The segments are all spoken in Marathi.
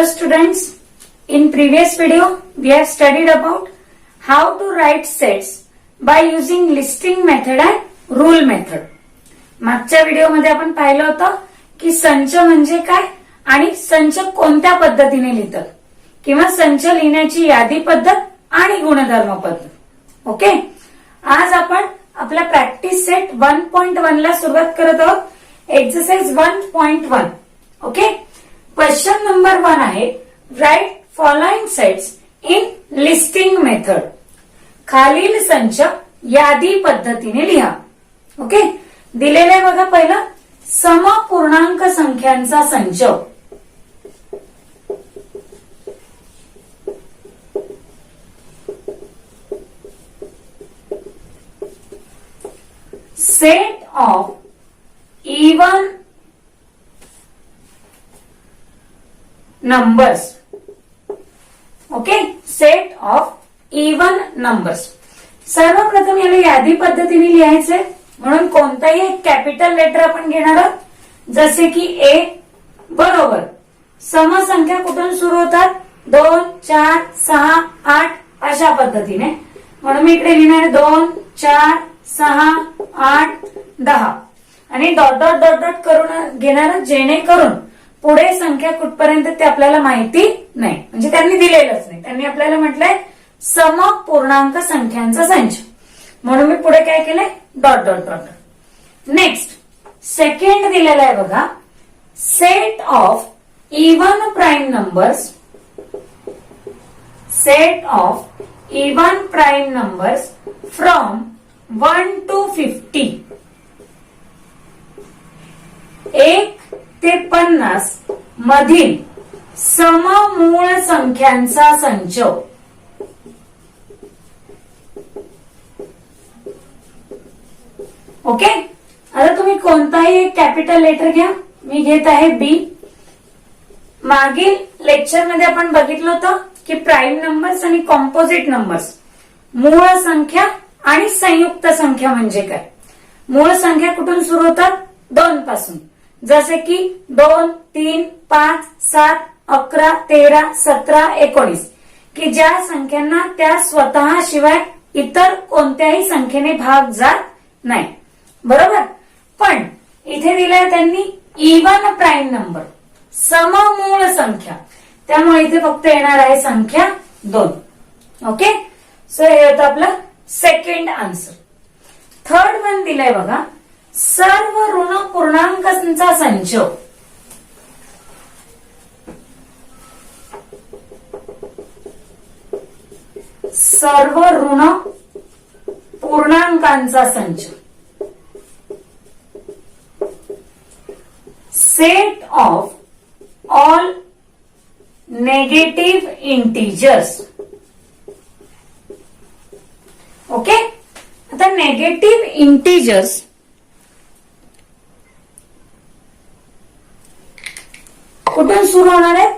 Hello students, in previous video we have studied about how to write sets by using listing method and rule method. मागच्या व्हिडिओ मध्ये आपण पाहिलं होतं की संच म्हणजे काय आणि संच कोणत्या पद्धतीने लिहितात किंवा संच लिहिण्याची यादी पद्धत आणि गुणधर्म पद्धत. ओके, आज आपण आपला प्रॅक्टिस सेट 1.1 ला सुरुवात करत आहोत. एक्सरसाइज 1.1. ओके, क्वेश्चन नंबर 1 आहे right following sets in listing method. खालील संच यादी पद्धतीने लिहा. ओके, दिलेलं आहे बघा. पहिलं समपूर्णांक संख्यांचा संच. Set of even numbers. Okay, set of even numbers. सर्वप्रथम याला यादी पद्धतीने लिहायचंय म्हणून कोणताही एक कॅपिटल लेटर आपण घेणार आहोत. जसे की ए बरोबर समसंख्या कुठून सुरू होतात 2, 4, 6, 8 अशा पद्धतीने. म्हणून मी इकडे लिहिणार 2, 4, 6, 8, 10 आणि डॉट डॉट डॉट डॉट करून घेणार जेणेकरून पुढे संख्या कुठपर्यंत ते आपल्याला माहिती नाही, म्हणजे त्यांनी दिलेलंच नाही. त्यांनी आपल्याला म्हटलंय समपूर्णांक संख्यांचा संच, म्हणून मी पुढे काय केलंय dot dot dot. Next second दिलेला आहे बघा set of even prime numbers. Set of even prime numbers from 1 to 50. 1 ते 50 मधील सममूळ संख्यांचा संच. ओके, आता तुम्ही कोणताही एक कॅपिटल लेटर घ्या. मी घेत आहे बी. मागील लेक्चर मध्ये आपण बघितलं होतं की प्राईम नंबर्स आणि कॉम्पोजिट नंबर्स, मूळ संख्या आणि संयुक्त संख्या म्हणजे काय. मूळ संख्या कुठून सुरू होतात 2 पासून. जसे की 2, 3, 5, 7, 11, 13, 17, 19 की ज्या संख्यांना त्या स्वतः शिवाय इतर कोणत्याही संख्येने भाग जात नाही. बरोबर, पण इथे दिलाय त्यांनी इवन प्राईम नंबर, सममूळ संख्या, त्यामुळे इथे फक्त येणार आहे संख्या 2. ओके, सो हे होतं आपलं सेकंड आन्सर. थर्ड वन दिलाय बघा सर्व ऋण पूर्णांकांचा संच. सर्व ऋण पूर्णांकांचा संच. Set of all negative integers. Okay, आता नेगेटिव्ह इंटिजर्स कुठून सुरू होणार आहे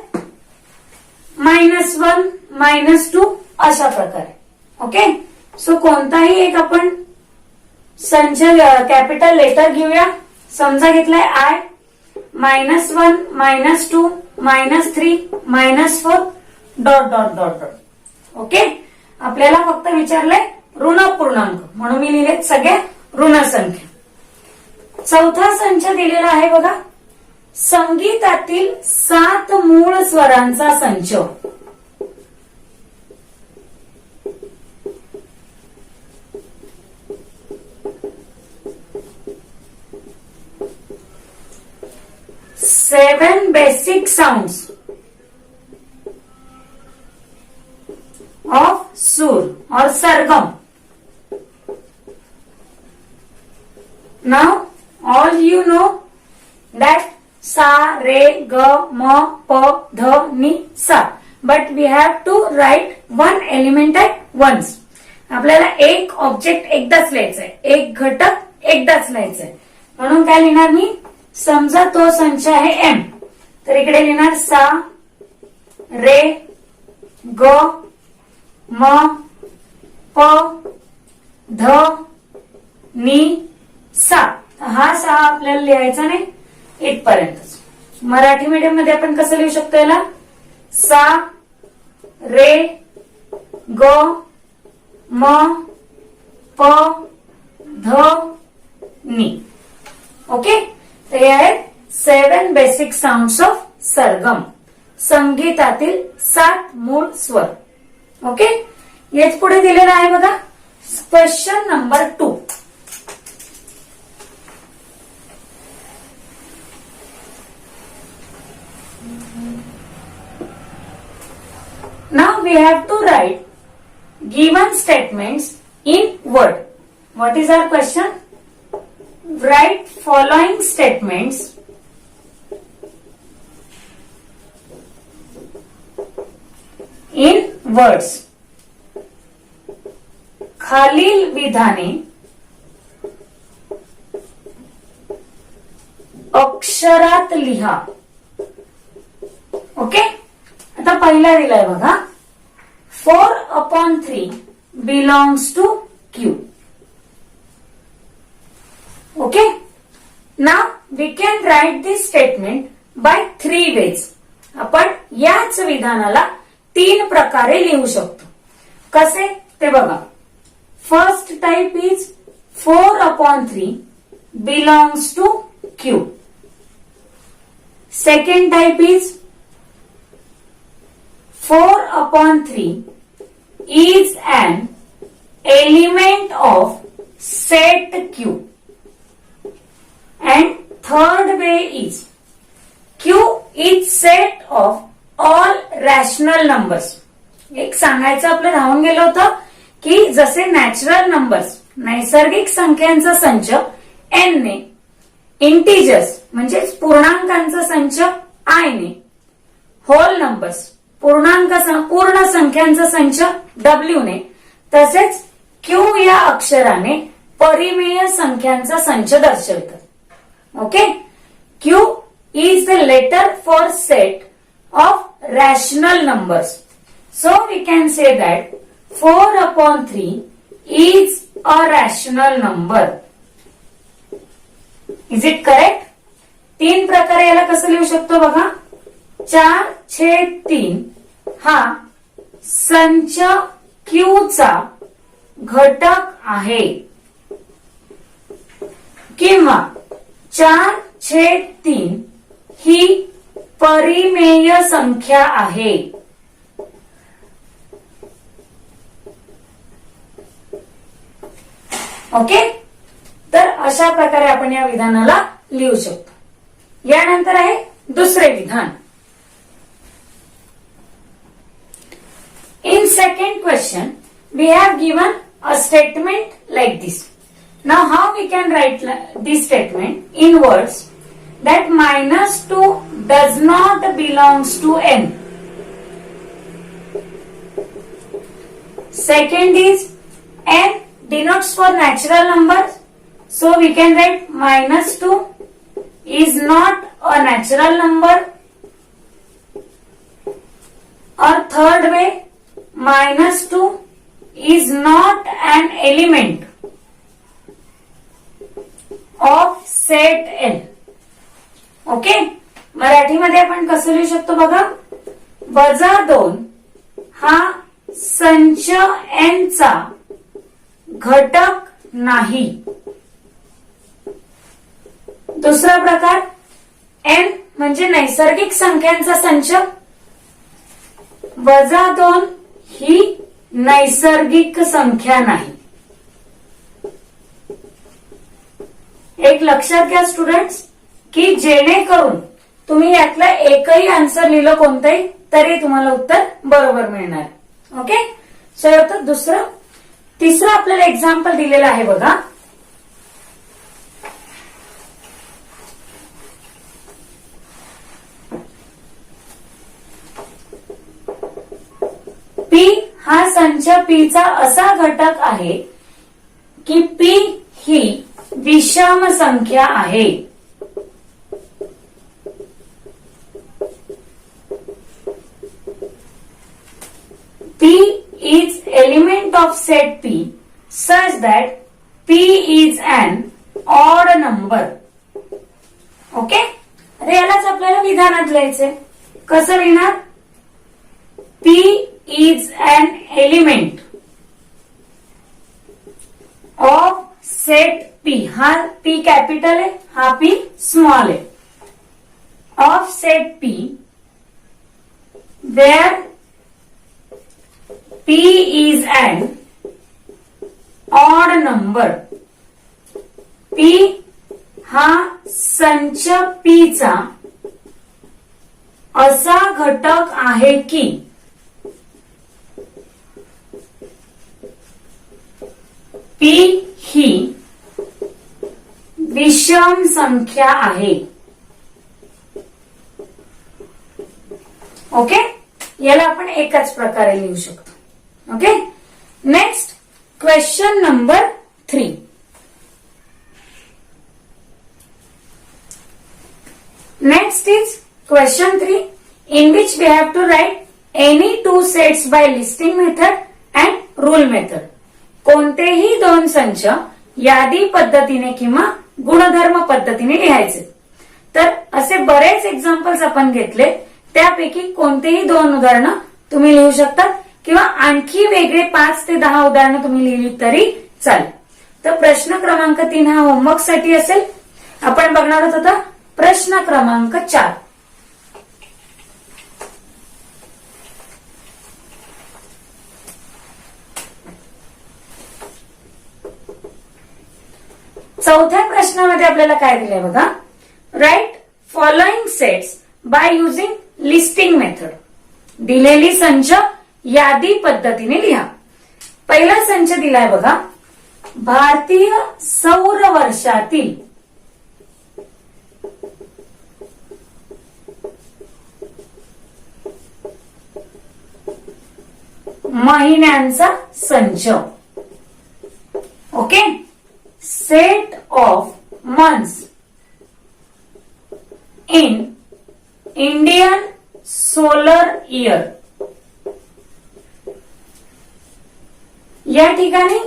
-1, -2 अशा प्रकारे. ओके, सो कोणताही एक आपण संच कॅपिटल लेटर घेऊया. समजा घेतलाय I. -1, -2, -3, -4 dot dot dot dot. Okay, आपल्याला फक्त विचारलंय ऋण पूर्णांक म्हणून मी लिहिले सगळे ऋण संख्या. चौथा संच दिलेला आहे बघा संगीतातील 7 मूळ स्वरांचा संच. सेवन बेसिक साउंड्स ऑफ सुर और सरगम. Now all you know that sa, re, ga, ma, pa, dha, ni, sa. But we have to write one element at once. आपल्याला एक ऑब्जेक्ट एकदाच लिहायचंय, एक घटक एकदाच लिहायचंय. म्हणून काय लिहिणार मी, समजा तो संच आहे एम, तर इकडे लिहिणार सा, रे, ग, म, प, ध, नी, सा. हा 6 आपल्याला लिहायचा नाही इथपर्यंतच. मराठी मीडियम मध्ये आपण कसं लिहू शकतो याला सा, रे, ग, म, प, ध, नी. ओके, तर हे आहेत 7 बेसिक साऊंड्स ऑफ सरगम, संगीतातील 7 मूळ स्वर. ओके, हेच पुढे दिलेलं आहे बघा. Question number 2. Now we have to write given statements in word. What is our question? Write following statements in words. खालील विधाने अक्षरात लिहा. ओके, आता पहिला दिलाय बघा. 4/3 belongs to Q. Okay, now we can write this statement by 3 ways. आपण याच विधानाला 3 प्रकारे लिहू शकतो. कसे ते बघा. First type is 4/3 belongs to Q. Second type is 4/3 is an element of set Q. And third way is Q is set of all rational numbers. एक सांगायचं आपलं राहून गेलं होतं की जसे नॅचरल नंबर्स, नैसर्गिक संख्यांचा संच n ने, इंटिजर्स म्हणजे पूर्णांकांचा संच i ने, होल नंबर्स पूर्ण संख्यांचा संच w ने, तसेच Q या अक्षराने परिमेय संख्यांचा संच दर्शवतात. Okay, Q is the letter for set of rational numbers. So we can say that 4/3 is a rational number. Is it correct? 3 प्रकारे याला कसं लिहू शकतो बघा. 4/3 हा संच Q चा घटक आहे, किंवा 4/3 ही परिमेय संख्या आहे. ओके, तर अशा प्रकारे आपण या विधानाला लिहू शकतो. यानंतर आहे दुसरे विधान. In second question, we have given a statement like this. Now how we can write this statement in words that -2 does not belongs to n. Second is n denotes for natural numbers, so we can write -2 is not a natural number. Or third way, -2 is not an element of set n. Okay, मराठीमध्ये आपण कसं लिहू शकतो बघा. -2 हा संच n चा घटक नाही. दुसरा प्रकार, n म्हणजे नैसर्गिक संख्यांचा संच, -2 ही नैसर्गिक संख्या नाही. एक लक्षात घ्या स्टुडंट्स की जेणेकरून तुम्ही यातलं एकही आन्सर लिहिलं कोणतंही तरी तुम्हाला उत्तर बरोबर मिळणार. ओके, सो तिसरं आपल्याला एक्झाम्पल दिलेलं आहे बघा. P हा संच P चा असा घटक आहे की P ही विषम संख्या आहे. P is element of set P such that P is an odd number. Okay, आता यालाच आपल्याला विधानात लिहायचंय. कसं लिहिणार? P is an element of set P. हा P कॅपिटल आहे, हा P स्मॉल आहे. Of set P where P is an odd number. P हा संच P चा असा घटक आहे की P ही विषम संख्या आहे. ओके, याला आपण एकाच प्रकारे लिहू शकतो. Okay, next question number 3. Next is question 3, in which we have to write any two sets by listing method and rule method. कोणतेही दोन संच यादी पद्धतीने किंवा गुणधर्म पद्धतीने लिहायचे. तर असे बरेच एक्झाम्पल्स आपण घेतले, त्यापैकी कोणतेही दोन उदाहरणं तुम्ही लिहू शकता किंवा आणखी वेगळे 5 ते 10 उदाहरणं तुम्ही लिहिली तरी चालेल. तर प्रश्न क्रमांक 3 हा होमवर्क साठी असेल. आपण बघणार आहोत आता प्रश्न क्रमांक 4. चौथ्या प्रश्नामध्ये आपल्याला काय दिलंय बघा, right following sets by using listing method. दिलेली संच यादी पद्धतीने लिहा. पहिला संच दिलाय बघा, भारतीय सौर वर्षातील महिन्यांचा संच. Okay, set of months in Indian solar year. या ठिकाणी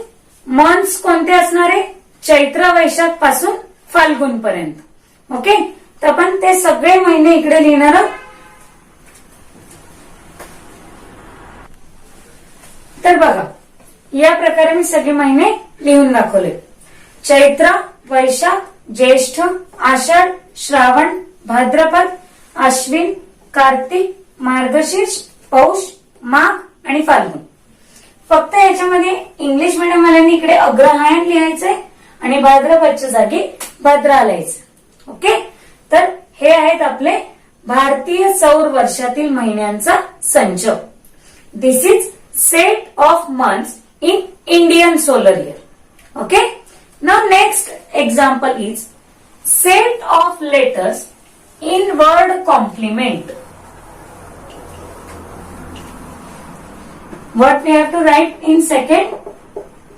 मंथ्स कोणते असणार आहे, चैत्र वैशाख पासून फाल्गुन पर्यंत. ओके, तर आपण ते सगळे महिने इकडे लिहिणार आहोत. तर बघा, या प्रकारे मी सगळे महिने लिहून दाखवले. चैत्र, वैशाख, ज्येष्ठ, आषाढ, श्रावण, भाद्रपद, अश्विन, कार्तिक, मार्गशीर्ष, पौष, माघ आणि फाल्गुन. फक्त याच्यामध्ये इंग्लिश मीडियम वाल्यांनी इकडे अग्रहायण लिहायचंय आणि भाद्रपदच्या जागी भाद्रा लिहायचं. ओके, तर हे आहेत आपले भारतीय सौर वर्षातील महिन्यांचा संच. दिस is set of months in Indian solar year. Okay, now next example is set of letters in word complement. What we have to write in second?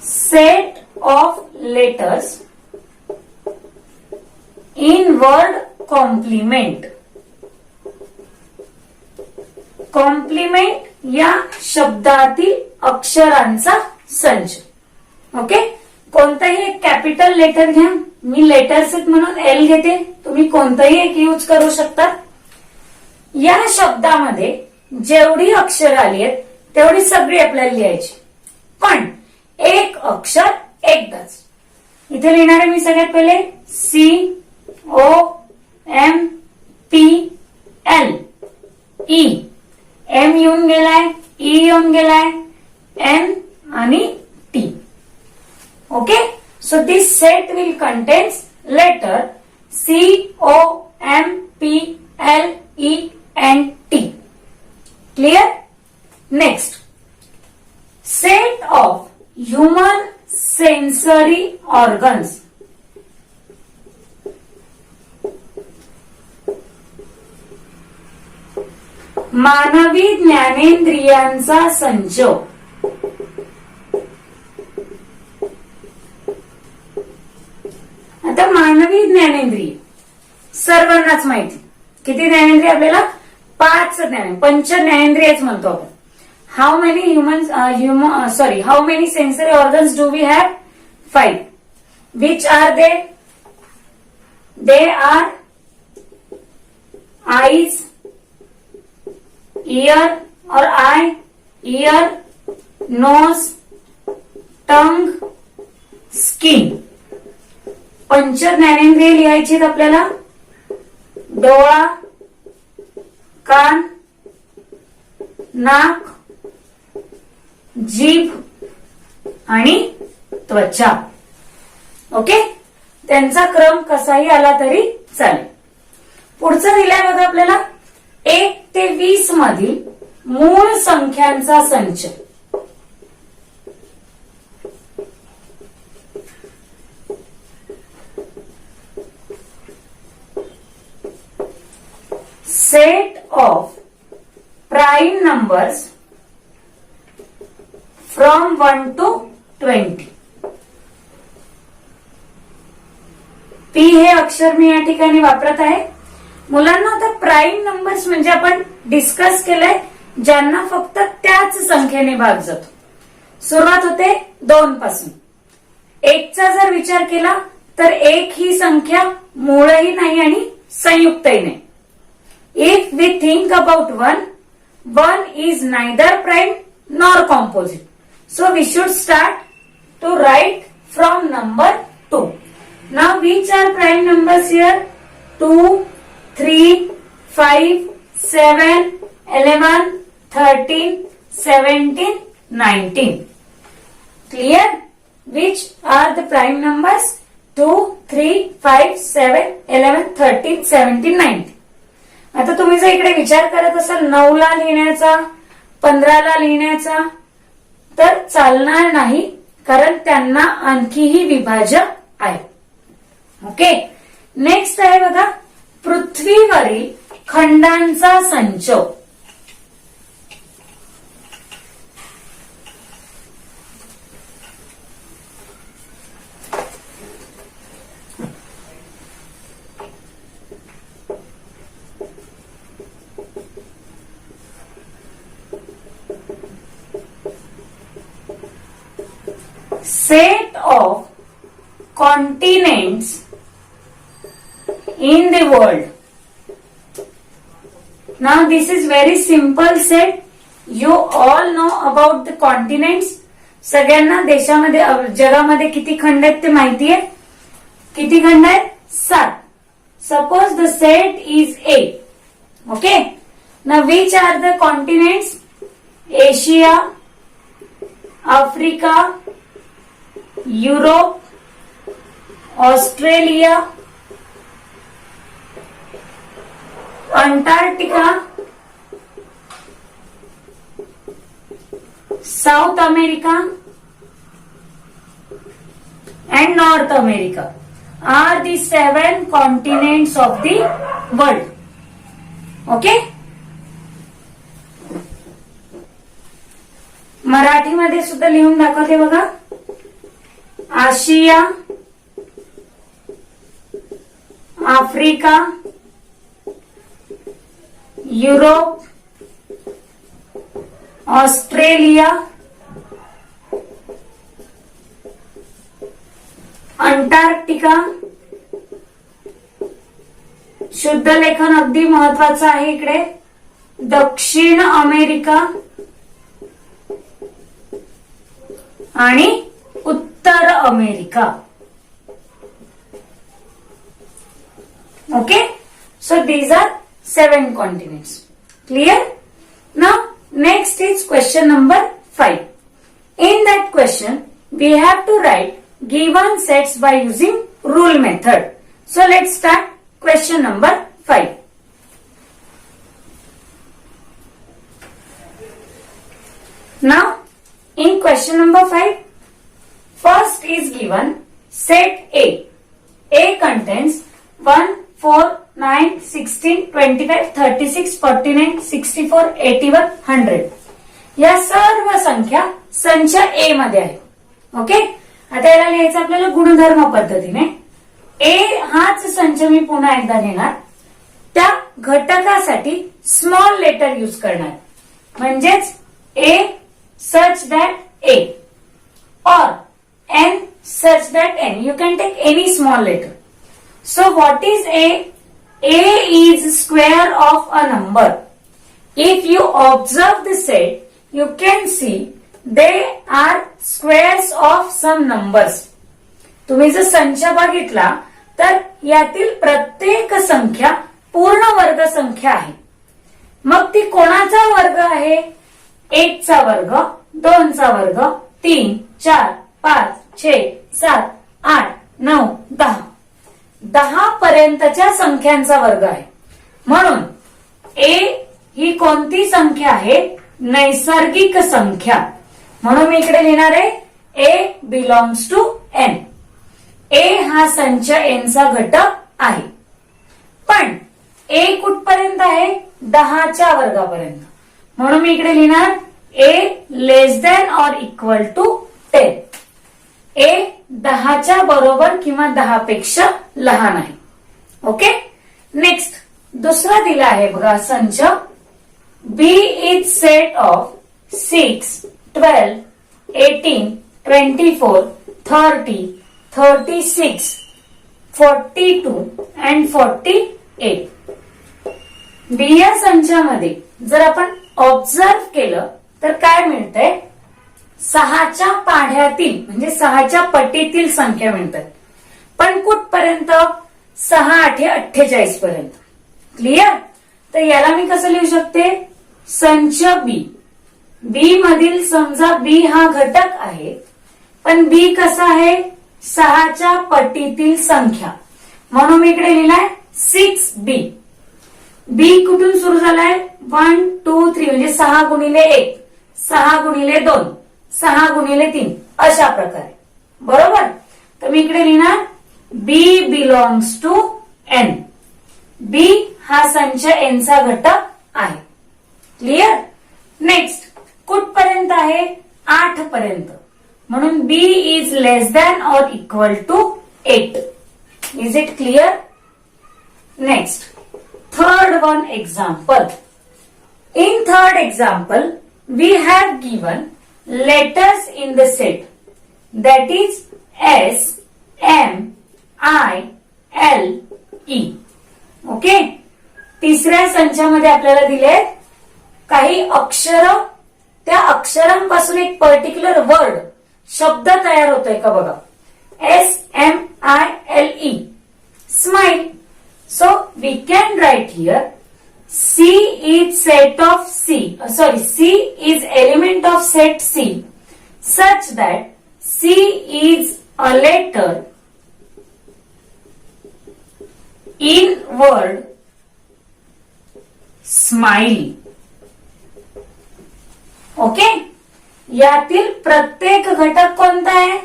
Set of letters in word complement. Complement या शब्दातील अक्षरांचा संच. ओके, कोणताही एक कॅपिटल लेटर घ्या. मी लेटर सेट म्हणून एल घेते, तुम्ही कोणताही एक यूज करू शकता. या शब्दामध्ये जेवढी अक्षर आली आहेत तेवढी सगळी आपल्याला लिहायची, पण एक अक्षर एकदाच. इथे लिहिणार आहे मी सगळ्यात पहिले COMPLE. एम येऊन गेलाय, ई येऊन गेलाय, एन आणि T. Okay, so this set will contains letter COMPLE and T. Clear? Next, set of human sensory organs. मानवी ज्ञानेंद्रियांचा संच. आता मानवी ज्ञानेंद्रिय सर्वांनाच माहिती. किती ज्ञानेंद्रिय आपल्याला? 5 पंच ज्ञानेंद्रियच म्हणतो आपण. How many how many sensory organs do we have? 5. Which are they? They are eyes, ear, or eye, ear, nose, tongue, skin. पंच ज्ञानेंद्रिय लिहायची आहेत आपल्याला. डोळा, कान, नाक, जीभ आणि त्वचा. ओके, त्यांचा क्रम कसाही आला तरी चालेल. पुढचं दिलंय बघा आपल्याला 1 ते 20 मधील मूळ संख्यांचा संच. Set of prime numbers from 1 to 20. P हे अक्षर मी या ठिकाणी वापरत आहे. मुलांना आता प्राईम नंबर्स म्हणजे आपण डिस्कस केलंय ज्यांना फक्त त्याच संख्येने भाग जातो. सुरुवात होते 2 पासून. 1 चा जर विचार केला तर 1 ही संख्या मूळही नाही आणि संयुक्तही नाही. If we think about 1 is neither prime nor composite. So we should start to write from number 2. Now which are prime numbers here? 2, 3, 5, 7, 11, 13, 17, 19. Clear? Which are the prime numbers? 2, 3, 5, 7, 11, 13, 17, 19. आता तुम्ही जर इकडे विचार करत असाल 9 ला लिहिण्याचा, 15 ला लिहिण्याचा, तर चालणार नाही, कारण त्यांना आणखीही विभाज्य आहे. ओके, नेक्स्ट आहे बघा पृथ्वीवरील खंडांचा संच. Set of continents in the world. Now this is very simple set. You all know about the continents. सगळ्यांना देशामध्ये जगामध्ये किती खंड आहेत ते माहिती आहे. किती खंड आहेत? 7. Suppose the set is A. Okay. Now which are the continents? Asia, Africa, Europe, Australia, Antarctica, South America and North America are the 7 continents of the world. Okay? मराठीमध्ये सुद्धा लिहून दाखवते बघा. आशिया, आफ्रिका, युरोप, ऑस्ट्रेलिया, अंटार्क्टिका. शुद्ध लेखन अगदी महत्वाचं आहे इकडे. दक्षिण अमेरिका आणि उत्तर America. Okay, so these are 7 continents. Clear? Now next is question number 5. In that question we have to write given sets by using rule method. So let's start question number 5. Now in question number 5, first is given set A. A contains 1, 4, 9, 16, 25, 36, 49, 64, 81, 100. या सर्व संख्या संच A मध्ये आहे. ओके, आता याला लिहायचं आपल्याला गुणधर्म पद्धतीने. A हाच संच मी पुन्हा एकदा घेणार. त्या घटकासाठी स्मॉल लेटर यूज करणार. म्हणजेच A such that A or N such that N. You can take any small letter. So what is A? A is square of a number. If you observe the set, you can see they are squares of some numbers. तुम्ही जर संच बघितला तर यातील प्रत्येक संख्या पूर्ण वर्ग संख्या आहे. मग ती कोणाचा वर्ग आहे? 1 चा वर्ग, 2 चा वर्ग, 3, 4, 5, 6, 7, 8, 9, 10. 10 पर्यंतच्या संख्यांचा वर्ग आहे. म्हणून ए ही कोणती संख्या आहे? नैसर्गिक संख्या. म्हणून मी इकडे लिहिणार आहे ए बिलॉंग्स टू एन. ए हा संच एन चा घटक आहे. पण ए कुठपर्यंत आहे? 10 च्या वर्गापर्यंत. म्हणून मी इकडे लिहिणार ए लेस दॅन ऑर इक्वल टू 10. ए 10 च्या बरोबर किंवा 10 पेक्षा लहान आहे. ओके. नेक्स्ट दुसरा दिला आहे बघा संच. बी इज सेट ऑफ 6, 12, 18, 24, 30, 36, 42 and 48. बी या संचामध्ये जर आपण ऑब्झर्व केलं तर काय मिळतंय? 6च्या पाढ्यातील म्हणजे 6च्या पटीतील संख्या मिळतात. पण कुठपर्यंत? 6 8 48 पर्यंत. क्लिअर? तर याला मी कसं लिहू शकते? संच बी. बी मधील समजा बी हा घटक आहे, पण बी कसा आहे? 6च्या पटीतील संख्या. म्हणून मी इकडे लिहिलाय 6b. बी कुठून सुरू झालाय? 1 2 3 म्हणजे 6 गुणिले 1, 6 गुणिले 2, 6 गुणिले 3 अशा प्रकारे. बरोबर. तर मी इकडे लिहिणार बी बिलॉंग्स टू एन. बी हा संच एन चा घटक आहे. क्लिअर? नेक्स्ट कुठपर्यंत आहे? 8 पर्यंत. म्हणून B is less than or equal to 8. Is it clear? Next third one example. In third example, we have given letters in the set, that is S, M, I, L, E. Okay? तिसऱ्या संचामध्ये आपल्याला दिले काही अक्षर. त्या अक्षरांपासून एक पर्टिक्युलर वर्ड शब्द तयार होतोय का बघा. S, M, I, L, E. Smile. So we can write here C is set of C. C is element of set C such that C is a letter in word smile. Okay. यातील प्रत्येक घटक कोणता आहे?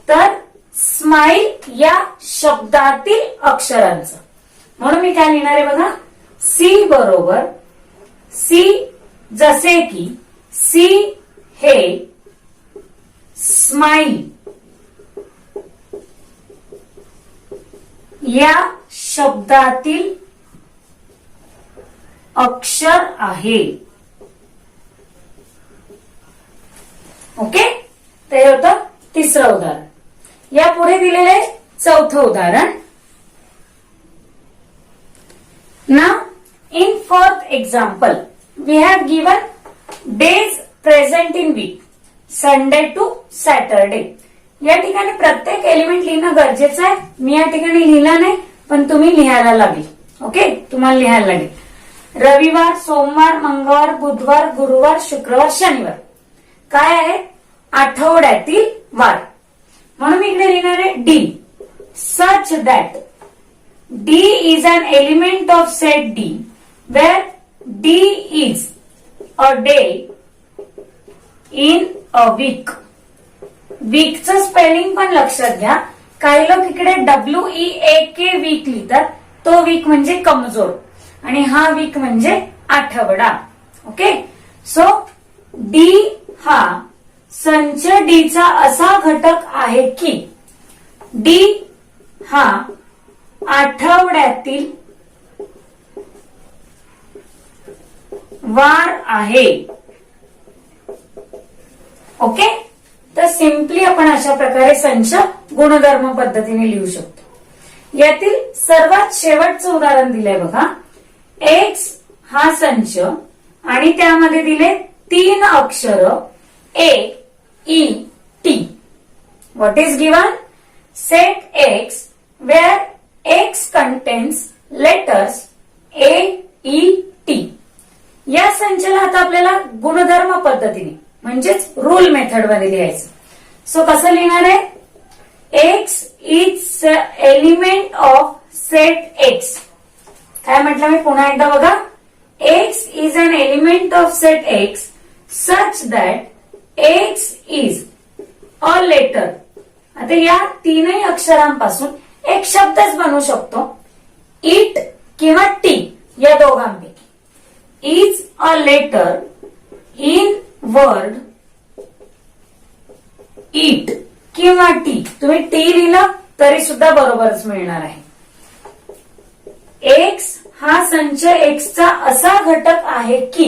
तर स्माइल या शब्दातील अक्षरांचा. म्हणून मी काय लिहिणार आहे बघा. सी बरोबर सी जसे की सी हे स्माइल या शब्दातील अक्षर आहे. ओके. ते होतं तिसरं उदाहरण. या पुढे दिलेले चौथं उदाहरण. Now, in fourth example, we have given days present in week, Sunday to Saturday. या ठिकाणी प्रत्येक एलिमेंट लिहिणं गरजेचं आहे. मी या ठिकाणी लिहिला नाही, पण तुम्ही लिहायला लागेल. ओके. तुम्हाला लिहायला लागेल. रविवार, सोमवार, मंगळवार, बुधवार, गुरुवार, शुक्रवार, शनिवार काय आहे? आठवड्यातील वार. म्हणून मी इकडे लिहिणार आहे D. Such that D is an element of set D where D is a day in a week. Week चं स्पेलिंग पण लक्षात घ्या. काही लोक इकडे WEAK वीक लिहितात. तो वीक म्हणजे कमजोर आणि हा वीक म्हणजे आठवडा. ओके. सो डी हा संच डी चा असा घटक आहे की डी हा आठवड्यातील वार आहे. ओके. तर सिंपली आपण अशा प्रकारे संच गुणधर्म पद्धतीने लिहू शकतो. यातील सर्वात शेवटचं उदाहरण दिलंय बघा. एक्स हा संच आणि त्यामध्ये दिले 3 अक्षर A, E, T. What is given? Set X where X contains letters A, E, T. या संचाला आता आपल्याला गुणधर्म पद्धतीने म्हणजेच रूल मेथड मध्ये लिहायचं. सो कसं लिहिणार आहे? X is element of set X. काय म्हटलं मी पुन्हा एकदा बघा. X is an element of set X such that X is a letter. आता या 3 अक्षरांपासून एक शब्दच बनू शकतो. इट किंवा टी या दोघांपैकी. Is a letter in word it किंवा टी. तुम्ही टी लिहिलं तरी सुद्धा बरोबरच मिळणार आहे. एक्स हा संच एक्सचा असा घटक आहे की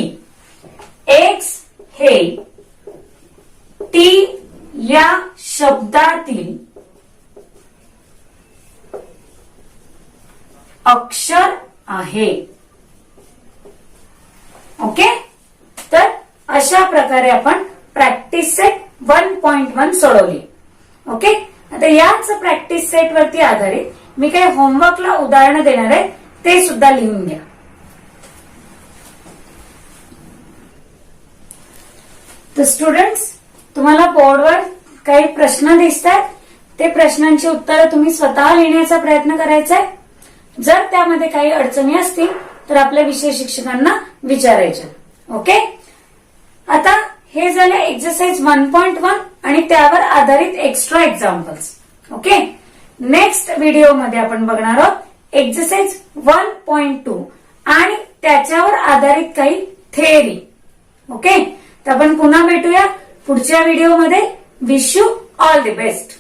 एक्स हे टी या शब्दातील अक्षर आहे. ओके, तर अशा प्रकारे आपण प्रॅक्टिस सेट 1.1 सोडवली. ओके, आता याच प्रॅक्टिस सेट वरती आधारित मी काही होमवर्कला उदाहरणं देणार आहे, ते सुद्धा लिहून घ्या. तर स्टुडंट्स, तुम्हाला बोर्डवर काही प्रश्न दिसतात. ते प्रश्नांची उत्तरं तुम्ही स्वतः लिहिण्याचा प्रयत्न करायचा आहे. जर त्यामध्ये काही अडचणी असतील तर आपल्या विषय शिक्षकांना विचारायच्या. ओके, आता हे झालं एक्सरसाइज 1.1 आणि त्यावर आधारित एक्स्ट्रा एक्झाम्पल्स. ओके, नेक्स्ट व्हिडिओमध्ये आपण बघणार आहोत एक्सरसाइज 1.2 आणि त्याच्यावर आधारित काही थेअरी. ओके, तर आपण पुन्हा भेटूया पुढच्या व्हिडिओमध्ये. Wish you all the best.